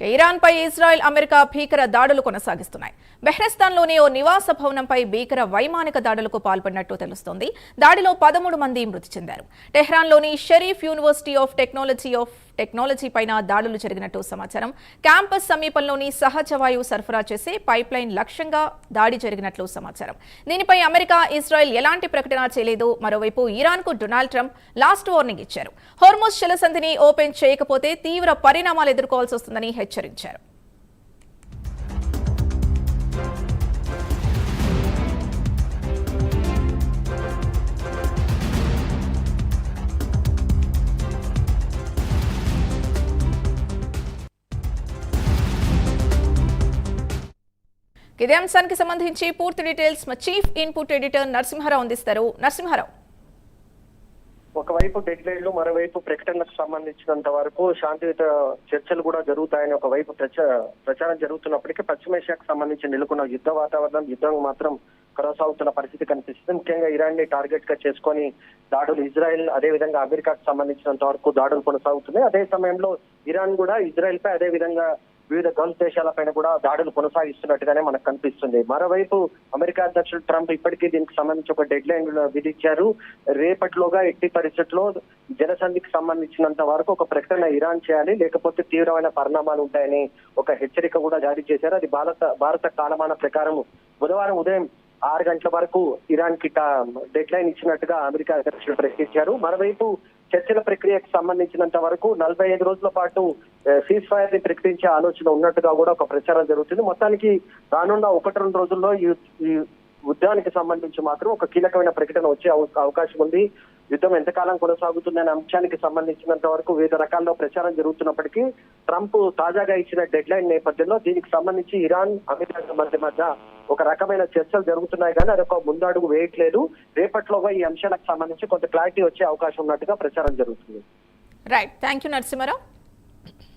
Iran పై Israel America భీకర దాడులు కొనసాగిస్తున్నాయి. బెహ్రెస్తాన్లోని ఓ నివాస భవనంపై భీకర వైమానిక దాడులకు పాల్పడినట్టు తెలుస్తోంది. దాడిలో 13 మంది మృతి చెందారు. టెహ్రాన్లోని షరీఫ్ యూనివర్సిటీ ఆఫ్ టెక్నాలజీ పైన దాడులు జరిగినట్టు సమాచారం. క్యాంపస్ సమీపంలోని సహజ వాయువు సరఫరా చేసే పైప్లైన్ లక్ష్యంగా దాడి జరిగినట్లు సమాచారం. దీనిపై అమెరికా, ఇజ్రాయెల్ ఎలాంటి ప్రకటన చేయలేదు. మరోవైపు ఇరాన్కు డొనాల్డ్ ట్రంప్ లాస్ట్ వార్నింగ్ ఇచ్చారు. హోర్ముజ్ జలసంధిని ఓపెన్ చేయకపోతే తీవ్ర పరిణామాలు ఎదుర్కోవాల్సి వస్తుందని హెచ్చరించారు. ఇదే అంశానికి సంబంధించి పూర్తి డీటెయిల్స్ మా చీఫ్ ఇన్పుట్ ఎడిటర్ నరసింహారావు అందిస్తారు. నరసింహారావు, ఒకవైపు డెడ్ లైన్లు, మరోవైపు ప్రకటనలకు సంబంధించినంత వరకు శాంతియుత చర్చలు కూడా జరుగుతాయని ఒకవైపు ప్రచారం జరుగుతున్నప్పటికీ పశ్చిమేషియాకు సంబంధించి నెలకొన్న యుద్ధ వాతావరణం, యుద్ధం మాత్రం కొనసాగుతున్న పరిస్థితి కనిపిస్తుంది. ముఖ్యంగా ఇరాన్ ని టార్గెట్ గా చేసుకొని దాడులు ఇజ్రాయెల్, అదే విధంగా అమెరికాకు సంబంధించినంత వరకు దాడులు కొనసాగుతున్నాయి. అదే సమయంలో ఇరాన్ కూడా ఇజ్రాయెల్ పై, అదే విధంగా వివిధ గల్ఫ్ దేశాలపైన కూడా దాడులు కొనసాగిస్తున్నట్టుగానే మనకు కనిపిస్తుంది. మరోవైపు అమెరికా అధ్యక్షుడు ట్రంప్ ఇప్పటికీ దీనికి సంబంధించి ఒక డెడ్ లైన్ విధించారు. రేపటిలోగా ఎట్టి పరిస్థితుల్లో జలసంధికి సంబంధించినంత వరకు ఒక ప్రకటన ఇరాన్ చేయాలి, లేకపోతే తీవ్రమైన పరిణామాలు ఉంటాయని ఒక హెచ్చరిక కూడా జారీ చేశారు. అది భారత కాలమాన ప్రకారం బుధవారం ఉదయం 6 గంటల వరకు ఇరాన్ కి డెడ్ లైన్ ఇచ్చినట్టుగా అమెరికా అధ్యక్షుడు ప్రకటించారు. మరోవైపు చర్చల ప్రక్రియకు సంబంధించినంత వరకు 45 రోజుల పాటు సీజ్ ఫైర్ ని ప్రకటించే ఆలోచన ఉన్నట్టుగా కూడా ఒక ప్రచారం జరుగుతుంది. మొత్తానికి రానున్న 1-2 రోజుల్లో ఈ యుద్ధానికి సంబంధించి మాత్రం ఒక కీలకమైన ప్రకటన వచ్చే అవకాశం ఉంది. యుద్ధం ఎంతకాలం కొనసాగుతుందనే అంశానికి సంబంధించినంత వరకు వివిధ రకాల్లో ప్రచారం జరుగుతున్నప్పటికీ ట్రంప్ తాజాగా ఇచ్చిన డెడ్ లైన్ నేపథ్యంలో దీనికి సంబంధించి ఇరాన్, అమెరికా మధ్య ఒక రకమైన చర్చలు జరుగుతున్నాయి, కానీ అదొక ముందడుగు వేయట్లేదు. రేపట్లోగా ఈ అంశాలకు సంబంధించి కొంత క్లారిటీ వచ్చే అవకాశం ఉన్నట్టుగా ప్రచారం జరుగుతుంది. Right, thank you Narasimha Rao.